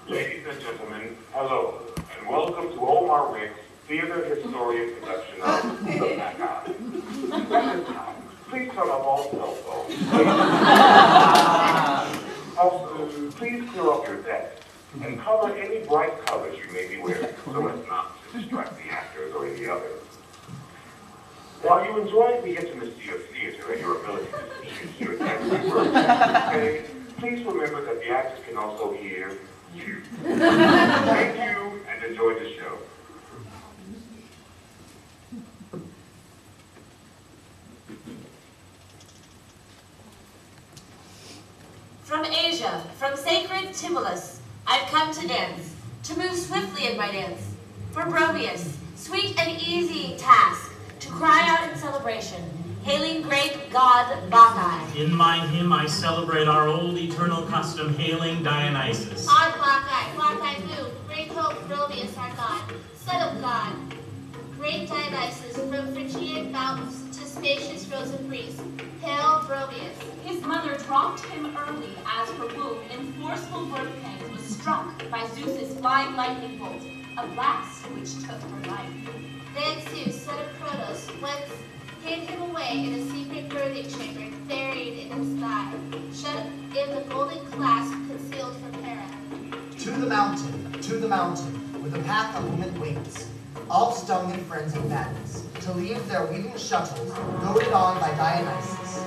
Ladies and gentlemen, hello, and welcome to Omar Wick's Theater Historian production of The Pack-Eye. At this time, please turn off all cell phones. Also, please clear off your desk and cover any bright colors you may be wearing so as not to distract the actors or any others. While you enjoy the intimacy of theater and your ability to see and hear every word you say, please remember that the actors can also hear you. Thank you and enjoy the show. From Asia, from sacred Tymolus, I've come to dance, to move swiftly in my dance. For Bromius, sweet and easy task, to cry out in celebration, hailing great god Bacchae. In my hymn I celebrate our old eternal custom, hailing Dionysus. Our Bacchae who, great hope Bromius our god, son of God. Great Dionysus, from Phrygian mountains to spacious rows of Greece, hail Bromius. His mother dropped him early as her womb in forceful birth pangs was struck by Zeus's flying lightning bolt, a blast which took her life. Then Zeus, son of Cronos, hid him away in a secret birthing chamber buried in the sky, shut in the golden clasp concealed from Hera. To the mountain, with a pack of women wings, all stung in frenzied madness, to leave their weaving shuttles, goaded on by Dionysus.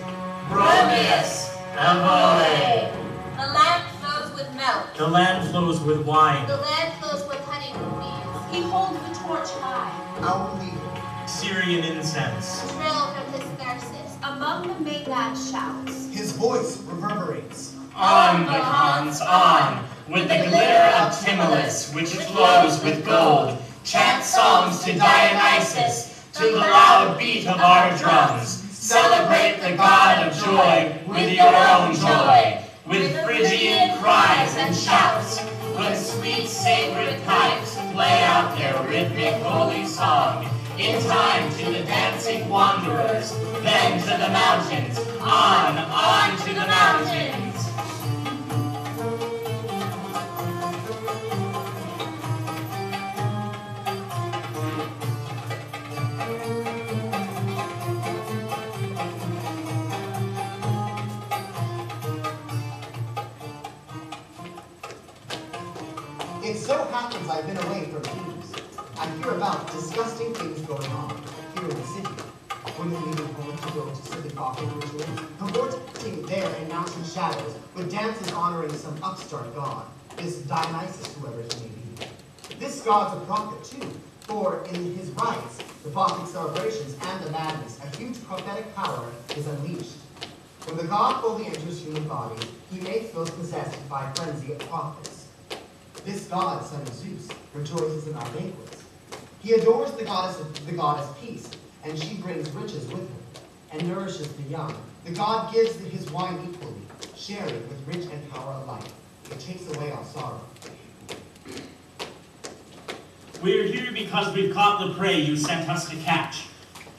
Bromius, Evole. The land flows with milk. The land flows with wine. The land flows with honeymoon bees. He holds the torch high. Our leader, Syrian incense. Trill from his Tharsis. Among the Maenads shouts. his voice reverberates. On, Bacchans, on, with the glitter of Tymolus, which flows with gold. Chant songs to Dionysus, to the loud beat of our drums. Celebrate the god of joy with your own joy, with Phrygian cries and shouts, with sweet sacred pipes play out their rhythmic holy song. In time to the dancing wanderers, then to the mountains, on to the mountains. It so happens I've been away from Thebes. I hear about disgusting things going on here in the city. Women leaving home to go to civic offering rituals, cavorting there in mountain shadows with dances honoring some upstart god, this Dionysus, whoever he may be. This god's a prophet too, for in his rites, the Bacchic celebrations, and the madness, a huge prophetic power is unleashed. When the god fully enters human bodies, he makes those possessed by frenzy of prophets. This god, son of Zeus, rejoices in our banquets. He adores the goddess peace, and she brings riches with her, and nourishes the young. The god gives his wine equally, sharing with rich and power alike. It takes away our sorrow. We're here because we've caught the prey you sent us to catch.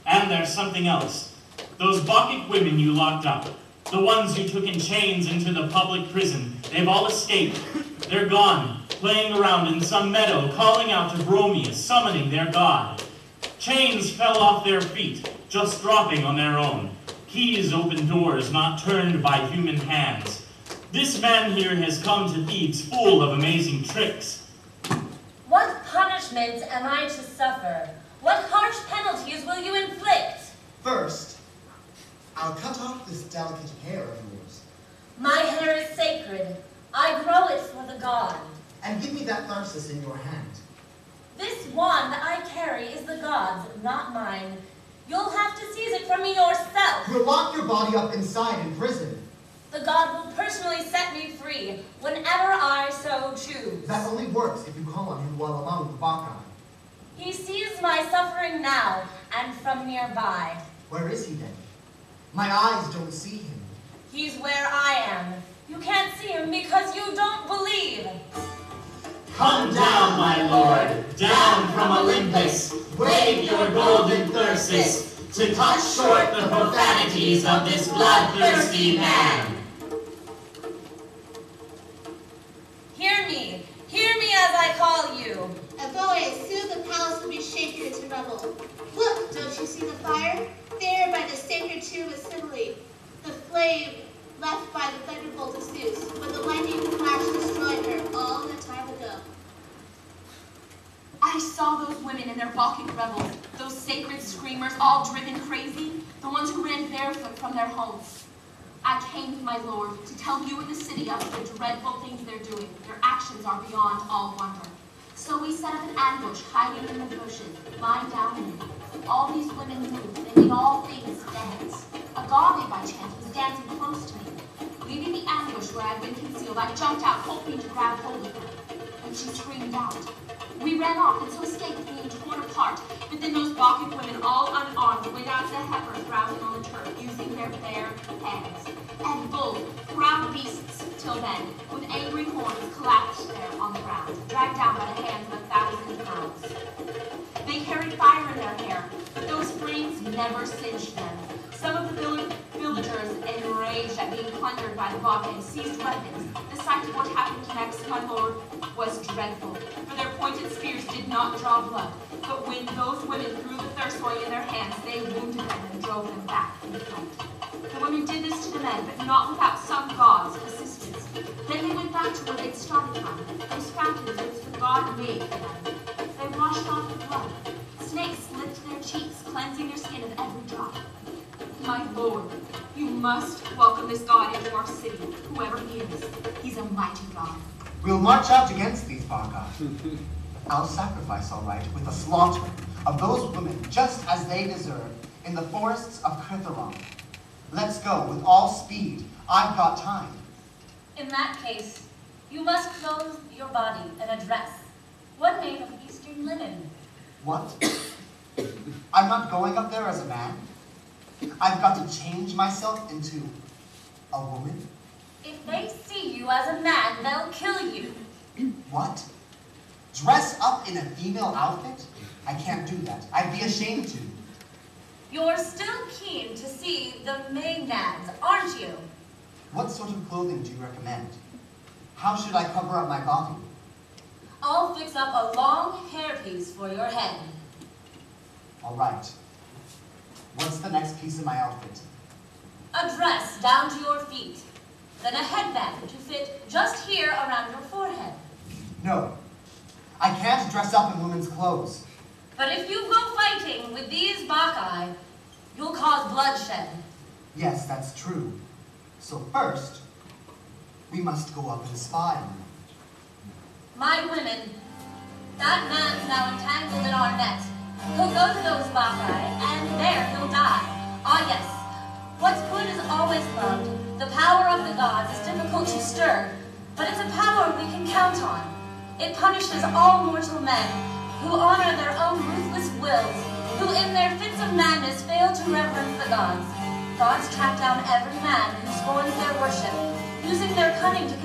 And there's something else. Those Bacchic women you locked up, the ones you took in chains into the public prison, they've all escaped. They're gone, playing around in some meadow, calling out to Bromius, summoning their god. Chains fell off their feet, just dropping on their own. Keys opened doors not turned by human hands. This man here has come to Thebes full of amazing tricks. What punishment am I to suffer? What harsh penalties will you inflict? First, I'll cut off this delicate hair of yours. My hair is sacred. I grow it for the god. And give me that Tharsis in your hand. This wand I carry is the god's, not mine. You'll have to seize it from me yourself. You'll lock your body up inside in prison. The god will personally set me free whenever I so choose. That only works if you call on him while among the Bacchae. He sees my suffering now and from nearby. Where is he then? My eyes don't see him. He's where I am. You can't see him because you don't believe. Come down, my lord, down from Olympus, wave your golden thyrsus, to cut short the profanities of this bloodthirsty man. saw those women and their Bacchic revels, those sacred screamers all driven crazy, the ones who ran barefoot from their homes. I came, my lord, to tell you in the city of the dreadful things they're doing. Their actions are beyond all wonder. So we set up an ambush, hiding in the bushes, lying down in it. All these women moved, they made all things dance. Agave, by chance, was dancing close to me. Leaving the ambush where I'd been concealed, I jumped out, hoping to grab hold of her. When she screamed out, we ran off and so escaped being torn apart. But then those Bacchic women, all unarmed, went out to heifers browsing on the turf, using their bare hands. And bulls, proud beasts till then, with angry horns, collapsed there on the ground, dragged down by the hands of 1,000 girls. They carried fire in their hair, but those flames never singed them. Some of the villagers, enraged at being plundered by the Bacchic, seized weapons. The sight of what happened next, my lord, was dreadful, for their pointed spears did not draw blood. But when those women threw the thirst oil in their hands, they wounded them and drove them back in flight. The women did this to the men, but not without some god's assistance. Then they went back to where they'd started from, those fountains which the god made for them. They washed off the blood. Snakes licked their cheeks, cleansing their skin of every drop. My lord, you must welcome this god into our city, whoever he is. He's a mighty god. We'll march out against these Bacchi. I'll sacrifice, all right, with the slaughter of those women just as they deserve in the forests of Kritharon. Let's go with all speed. I've got time. In that case, you must clothe your body in a dress, one made of Eastern linen. What? I'm not going up there as a man? I've got to change myself into a woman? If they see you as a man, they'll kill you. What? Dress up in a female outfit? I can't do that. I'd be ashamed to. You're still keen to see the Maenads, aren't you? What sort of clothing do you recommend? How should I cover up my body? I'll fix up a long hairpiece for your head. All right. What's the next piece of my outfit? A dress down to your feet. Then a headband to fit just here around your forehead. No. I can't dress up in women's clothes. But if you go fighting with these Bacchi, you'll cause bloodshed. Yes, that's true. So first, we must go up and spy on them. My women, that man's now entangled in our net. He'll go to those Bacchi, and there he'll die. Ah yes, what's good is always loved. The power of the gods is difficult to stir, but it's a power we can count on. It punishes all mortal men who honor their own ruthless wills, who in their fits of madness fail to reverence the gods. Gods track down every man who scorns their worship, using their cunning to